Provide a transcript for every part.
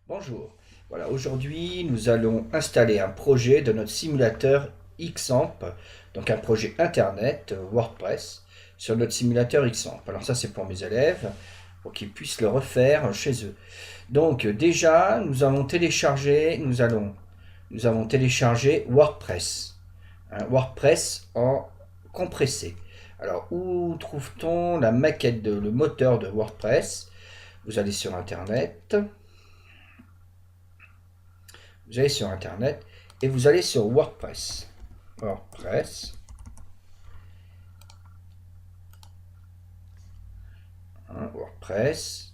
Bonjour, voilà, aujourd'hui nous allons installer un projet de notre simulateur Xampp, donc un projet internet WordPress sur notre simulateur Xampp. Alors ça c'est pour mes élèves, pour qu'ils puissent le refaire chez eux. Donc déjà nous avons téléchargé, nous avons téléchargé WordPress, WordPress en compressé. Alors où trouve-t-on la maquette le moteur de WordPress? Vous allez sur internet. Vous allez sur internet et vous allez sur WordPress. WordPress. WordPress.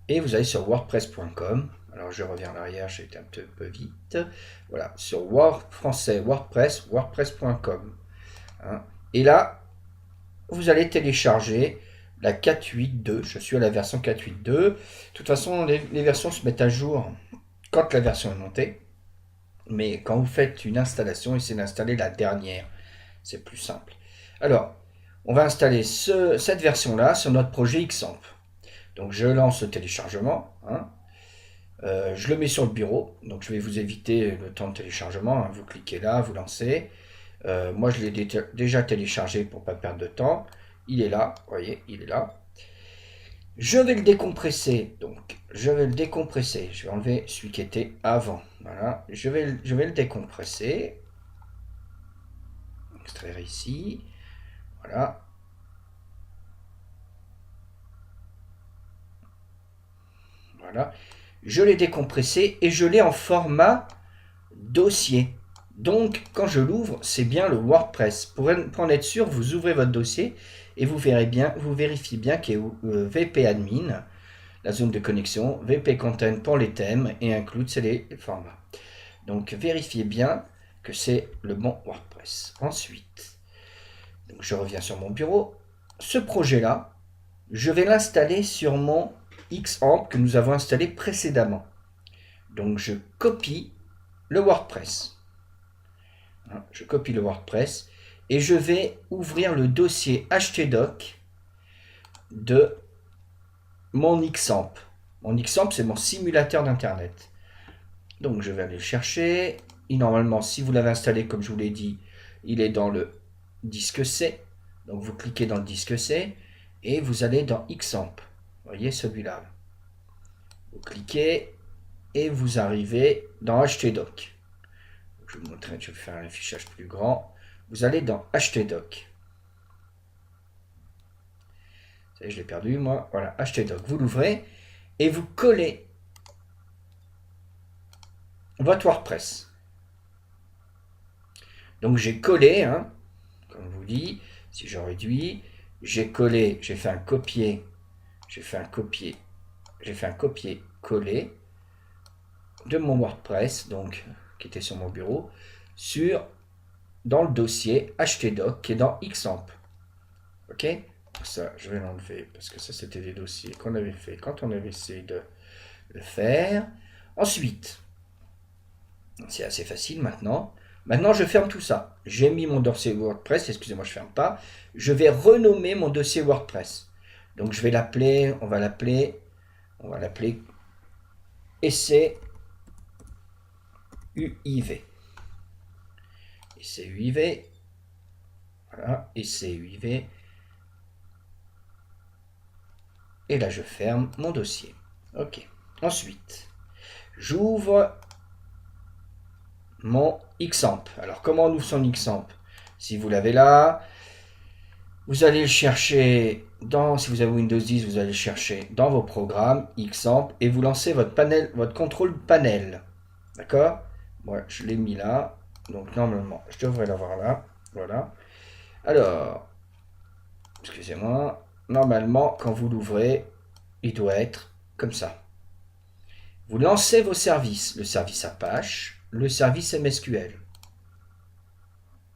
Et vous allez sur wordpress.com. Alors je reviens en arrière, j'ai été un petit peu vite. Voilà, sur français WordPress, wordpress.com. Et là, vous allez télécharger la 4.8.2. Je suis à la version 4.8.2. De toute façon, les versions se mettent à jour quand la version est montée. Mais quand vous faites une installation, essayez d'installer la dernière. C'est plus simple. Alors, on va installer cette version-là sur notre projet Xampp. Donc, je lance le téléchargement. Je le mets sur le bureau. Donc, je vais vous éviter le temps de téléchargement. Vous cliquez là, vous lancez. Moi, je l'ai déjà téléchargé pour ne pas perdre de temps. Il est là. Vous voyez, il est là. Je vais le décompresser. Donc, je vais le décompresser. Je vais enlever celui qui était avant. Voilà. Je vais le décompresser. Extraire ici. Voilà. Voilà. Je l'ai décompressé et je l'ai en format dossier. Donc, quand je l'ouvre, c'est bien le WordPress. Pour en être sûr, vous ouvrez votre dossier et vous vérifiez bien qu'il y a VP Admin, la zone de connexion, VP Content pour les thèmes et include, c'est les formats. Donc, vérifiez bien que c'est le bon WordPress. Ensuite, donc je reviens sur mon bureau. Ce projet-là, je vais l'installer sur mon Xampp que nous avons installé précédemment. Donc je copie le WordPress. Je copie le WordPress et je vais ouvrir le dossier htdoc de mon Xampp. Mon Xampp, c'est mon simulateur d'internet. Donc je vais aller le chercher. Et normalement, si vous l'avez installé, comme je vous l'ai dit, il est dans le disque C. Donc vous cliquez dans le disque C et vous allez dans Xampp. Vous voyez celui-là. Vous cliquez et vous arrivez dans htdoc. Je vais vous montrer, je vais faire un affichage plus grand. Vous allez dans htdoc. Vous savez, je l'ai perdu moi. Voilà, htdoc. Vous l'ouvrez et vous collez votre WordPress. Donc j'ai collé, comme je vous dis, si je réduis, j'ai collé, j'ai fait un copier, copier-coller de mon WordPress, donc qui était sur mon bureau, dans le dossier htdoc qui est dans Xampp. Ok, ça je vais l'enlever parce que ça c'était des dossiers qu'on avait fait quand on avait essayé de le faire. Ensuite, c'est assez facile maintenant. Maintenant, je ferme tout ça. J'ai mis mon dossier WordPress. Excusez-moi, je ne ferme pas. Je vais renommer mon dossier WordPress. Donc, je vais l'appeler, on va l'appeler essai UIV. Essai UIV. Voilà, essai UIV. Et là, je ferme mon dossier. Ok. Ensuite, j'ouvre mon Xampp. Alors, comment on ouvre son Xampp? Si vous l'avez là, vous allez le chercher si vous avez Windows 10, vous allez le chercher dans vos programmes, Xampp, et vous lancez votre contrôle panel. D'accord? Moi, je l'ai mis là. Donc, normalement, je devrais l'avoir là. Voilà. Alors, excusez-moi. Normalement, quand vous l'ouvrez, il doit être comme ça. Vous lancez vos services. Le service Apache, le service MSQL.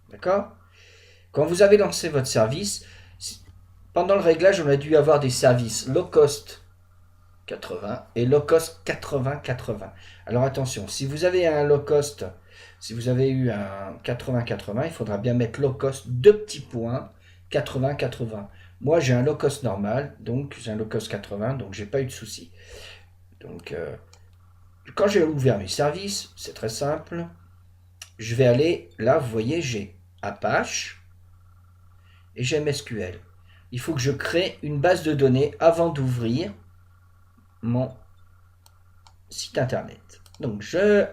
D'accord? Quand vous avez lancé votre service, pendant le réglage, on a dû avoir des services low cost 80 et low cost 80-80. Alors attention, si vous avez un low cost, si vous avez eu un 80-80, il faudra bien mettre low cost 2 petits points 80-80 Moi, j'ai un low-cost normal, donc j'ai un low-cost 80, donc j'ai pas eu de souci. Donc, quand j'ai ouvert mes services, c'est très simple. Je vais aller, là, vous voyez, j'ai Apache et j'ai MSQL. Il faut que je crée une base de données avant d'ouvrir mon site internet. Donc, je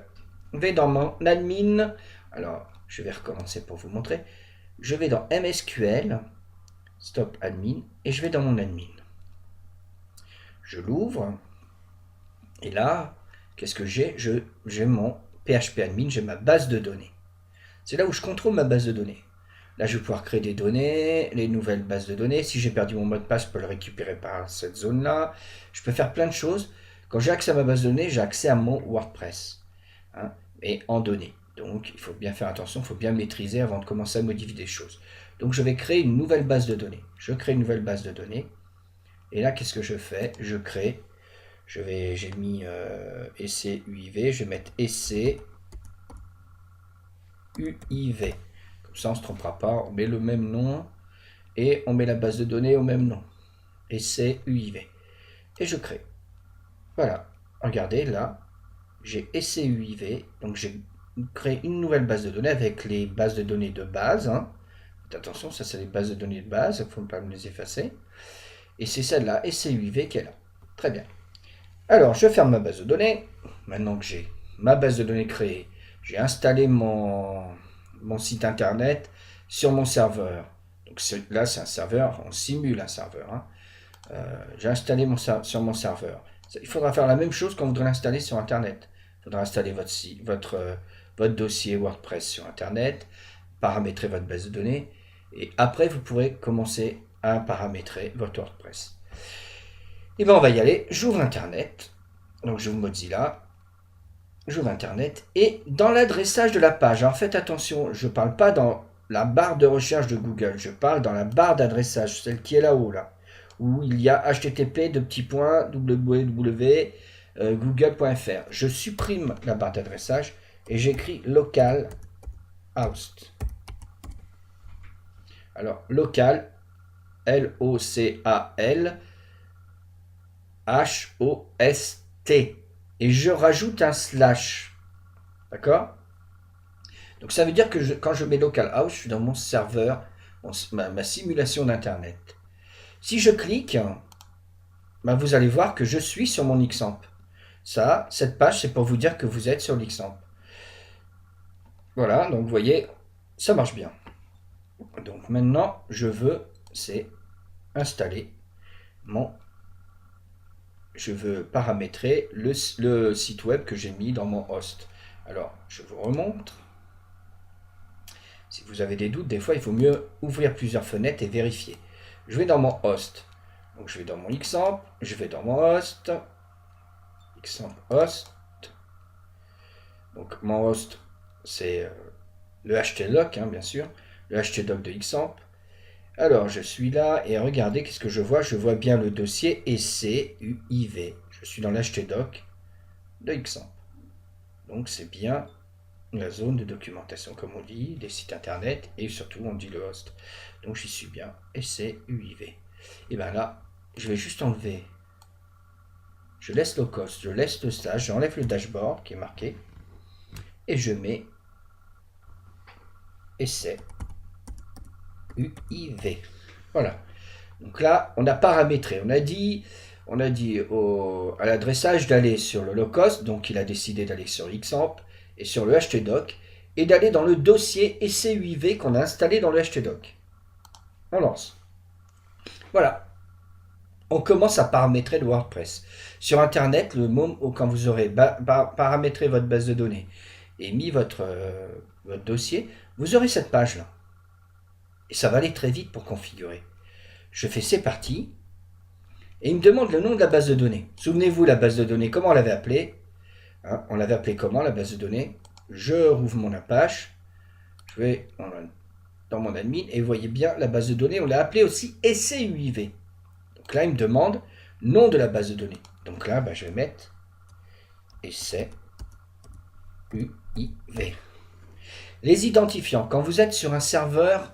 vais dans mon admin. Alors, je vais recommencer pour vous montrer. Je vais dans MSQL, stop admin, et je vais dans mon admin. Je l'ouvre. Et là, qu'est-ce que j'ai? J'ai mon PHP admin, j'ai ma base de données. C'est là où je contrôle ma base de données. Là, je vais pouvoir créer des données, les nouvelles bases de données. Si j'ai perdu mon mot de passe, je peux le récupérer par cette zone-là. Je peux faire plein de choses. Quand j'ai accès à ma base de données, j'ai accès à mon WordPress. Hein, et en données. Donc, il faut bien faire attention, il faut bien maîtriser avant de commencer à modifier des choses. Donc, je vais créer une nouvelle base de données. Je crée une nouvelle base de données. Et là, qu'est-ce que je fais? Je crée. J'ai mis essai UIV. Je vais mettre essai UIV. Comme ça, on ne se trompera pas. On met le même nom et on met la base de données au même nom. Essai UIV. Et je crée. Voilà. Regardez, là, j'ai essai UIV. Donc, j'ai créé une nouvelle base de données avec les bases de données de base. Hein. Attention, ça, c'est les bases de données de base. Il ne faut pas me les effacer. Et c'est celle-là, essai UIV, qui est là. Très bien. Alors, je ferme ma base de données. Maintenant que j'ai ma base de données créée, j'ai installé mon site internet sur mon serveur. Donc là, c'est un serveur, on simule un serveur. Hein. J'ai installé sur mon serveur. Il faudra faire la même chose quand vous voudrez l'installer sur internet. Il faudra installer votre dossier WordPress sur internet, paramétrer votre base de données, et après, vous pourrez commencer à paramétrer votre WordPress. Et bien, on va y aller. J'ouvre internet. Donc, j'ouvre Mozilla. J'ouvre internet. Et dans l'adressage de la page, alors faites attention, je ne parle pas dans la barre de recherche de Google. Je parle dans la barre d'adressage, celle qui est là-haut, là. Où il y a http://www.google.fr. Je supprime la barre d'adressage et j'écris localhost. Alors, local, L-O-C-A-L, H-O-S-T. Et je rajoute un slash. D'accord? Donc ça veut dire que quand je mets localhost, je suis dans mon serveur, ma simulation d'internet. Si je clique, ben vous allez voir que je suis sur mon Xampp. Ça, cette page, c'est pour vous dire que vous êtes sur l'Xampp. Voilà, donc vous voyez, ça marche bien. Donc maintenant, je veux, c'est installer je veux paramétrer le site web que j'ai mis dans mon host. Alors, je vous remontre. Si vous avez des doutes, des fois, il faut mieux ouvrir plusieurs fenêtres et vérifier. Je vais dans mon host. Donc, je vais dans mon Xampp. Je vais dans mon host. Xampp host. Donc, mon host, c'est le htdoc, hein, bien sûr. Le htdoc de Xampp. Alors, je suis là et regardez, qu'est-ce que je vois? Je vois bien le dossier ECUIV. Je suis dans l'htdoc de Xampp. Donc, c'est bien la zone de documentation, comme on dit, des sites internet, et surtout, on dit le host. Donc, j'y suis bien. ECUIV. Et bien là, je vais juste enlever. Je laisse localhost, je laisse le slash, j'enlève le dashboard qui est marqué, et je mets ECUIV. Voilà. Donc là, on a paramétré. On a dit à l'adressage d'aller sur le localhost, donc il a décidé d'aller sur Xampp et sur le htdoc, et d'aller dans le dossier ECUIV qu'on a installé dans le htdoc. On lance. Voilà. On commence à paramétrer le WordPress. Sur Internet, le moment où quand vous aurez paramétré votre base de données et mis votre dossier, vous aurez cette page-là. Et ça va aller très vite pour configurer. Je fais c'est parti. Et il me demande le nom de la base de données. Souvenez-vous, la base de données, comment on l'avait appelée, hein, on l'avait appelée comment, la base de données? Je rouvre mon Apache. Je vais dans mon admin. Et vous voyez bien, la base de données, on l'a appelée aussi ECUIV. Donc là, il me demande nom de la base de données. Donc là, je vais mettre ECUIV. Les identifiants, quand vous êtes sur un serveur,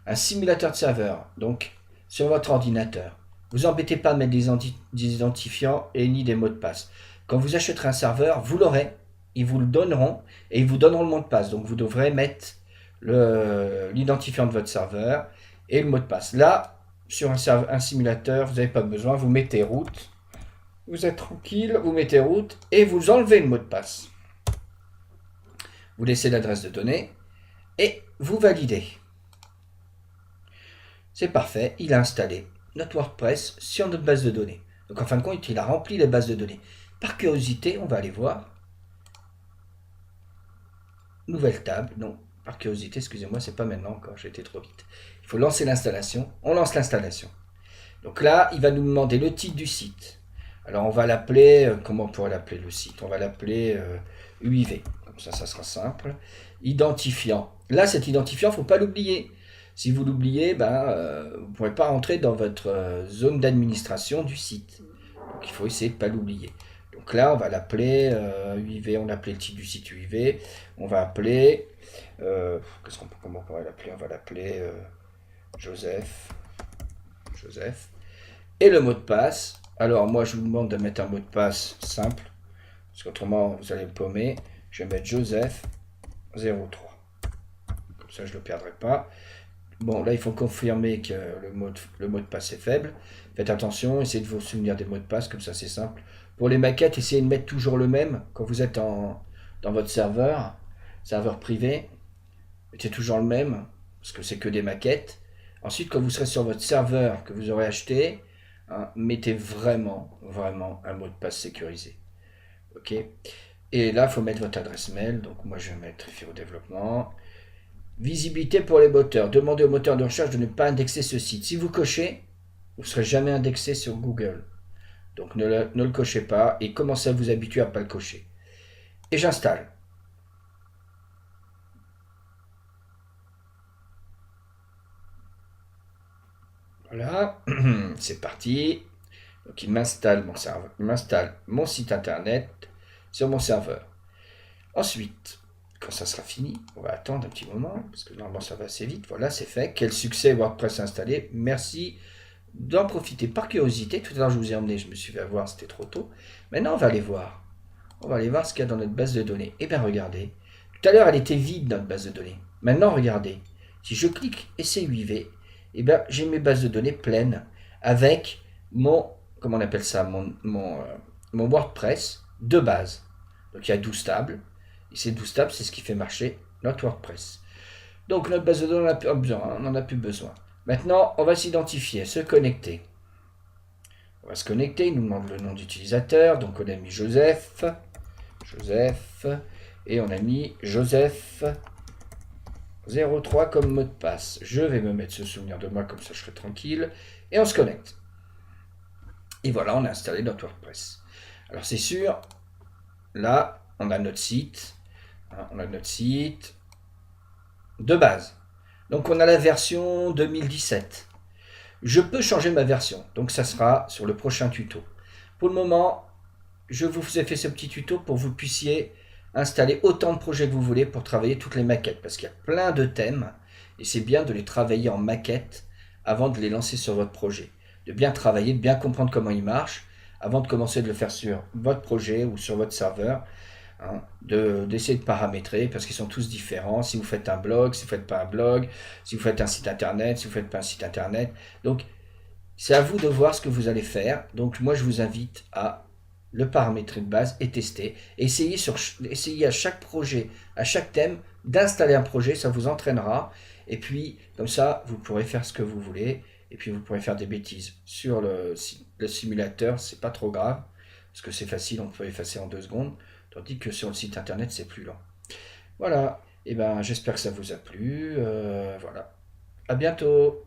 un simulateur de serveur, donc sur votre ordinateur. Vous embêtez pas à mettre des identifiants et ni des mots de passe. Quand vous achèterez un serveur, vous l'aurez, ils vous le donneront et ils vous donneront le mot de passe. Donc vous devrez mettre l'identifiant de votre serveur et le mot de passe. Là, sur un simulateur, vous n'avez pas besoin, vous mettez route, vous êtes tranquille, vous mettez route et vous enlevez le mot de passe. Vous laissez l'adresse de données et vous validez. C'est parfait, il a installé notre WordPress sur notre base de données. Donc en fin de compte, il a rempli les bases de données. Par curiosité, on va aller voir. Nouvelle table, non, par curiosité, excusez-moi, c'est pas maintenant encore, j'ai été trop vite. Il faut lancer l'installation, on lance l'installation. Donc là, il va nous demander le titre du site. Alors on va l'appeler, comment on pourrait l'appeler le site? On va l'appeler UIV, comme ça sera simple. Identifiant. Là, cet identifiant, il ne faut pas l'oublier. Si vous l'oubliez, vous ne pourrez pas rentrer dans votre zone d'administration du site. Donc il faut essayer de ne pas l'oublier. Donc là, on va l'appeler UIV, on a appelé le titre du site UIV. On va appeler, comment on pourrait l'appeler? On va l'appeler Joseph. Et le mot de passe. Alors moi, je vous demande de mettre un mot de passe simple, parce qu'autrement, vous allez me paumer. Je vais mettre Joseph 03. Comme ça, je ne le perdrai pas. Bon, là, il faut confirmer que le mot de passe est faible. Faites attention, essayez de vous souvenir des mots de passe, comme ça, c'est simple. Pour les maquettes, essayez de mettre toujours le même. Quand vous êtes dans votre serveur privé, mettez toujours le même, parce que c'est que des maquettes. Ensuite, quand vous serez sur votre serveur que vous aurez acheté, mettez vraiment un mot de passe sécurisé. Ok. Et là, il faut mettre votre adresse mail. Donc moi, je vais mettre FIO Développement. Visibilité pour les moteurs. Demandez au moteur de recherche de ne pas indexer ce site. Si vous cochez, vous ne serez jamais indexé sur Google. Donc ne le cochez pas et commencez à vous habituer à ne pas le cocher. Et j'installe. Voilà, c'est parti. Donc il m'installe mon site internet sur mon serveur. Ensuite, quand ça sera fini, on va attendre un petit moment, parce que normalement ça va assez vite. Voilà, c'est fait. Quel succès, WordPress installé. Merci d'en profiter par curiosité. Tout à l'heure, je vous ai emmené, je me suis fait avoir, c'était trop tôt. Maintenant, on va aller voir. On va aller voir ce qu'il y a dans notre base de données. Eh bien, regardez. Tout à l'heure, elle était vide, notre base de données. Maintenant, regardez. Si je clique Essai UIV, eh bien, j'ai mes bases de données pleines avec mon, comment on appelle ça, mon WordPress de base. Donc, il y a 12 tables. Et ces 12 tables, c'est ce qui fait marcher notre WordPress. Donc, notre base de données, on n'en a plus besoin. Maintenant, on va s'identifier, se connecter. On va se connecter, il nous demande le nom d'utilisateur. Donc, on a mis Joseph, et on a mis Joseph 03 comme mot de passe. Je vais me mettre ce souvenir de moi, comme ça je serai tranquille. Et on se connecte. Et voilà, on a installé notre WordPress. Alors, c'est sûr, là, on a notre site. On a notre site de base. Donc on a la version 2017. Je peux changer ma version. Donc ça sera sur le prochain tuto. Pour le moment, je vous ai fait ce petit tuto pour que vous puissiez installer autant de projets que vous voulez pour travailler toutes les maquettes. Parce qu'il y a plein de thèmes. Et c'est bien de les travailler en maquette avant de les lancer sur votre projet. De bien travailler, de bien comprendre comment ils marchent avant de commencer de le faire sur votre projet ou sur votre serveur. D'essayer de paramétrer parce qu'ils sont tous différents. Si vous faites un blog, si vous ne faites pas un blog, si vous faites un site internet, si vous ne faites pas un site internet. Donc, c'est à vous de voir ce que vous allez faire. Donc, moi, je vous invite à le paramétrer de base et tester. Essayez à chaque projet, à chaque thème, d'installer un projet. Ça vous entraînera. Et puis, comme ça, vous pourrez faire ce que vous voulez. Et puis, vous pourrez faire des bêtises. Sur le simulateur, c'est pas trop grave. Parce que c'est facile, on peut effacer en 2 secondes. Tandis que sur le site internet, c'est plus lent. Voilà. Et j'espère que ça vous a plu. Voilà. À bientôt.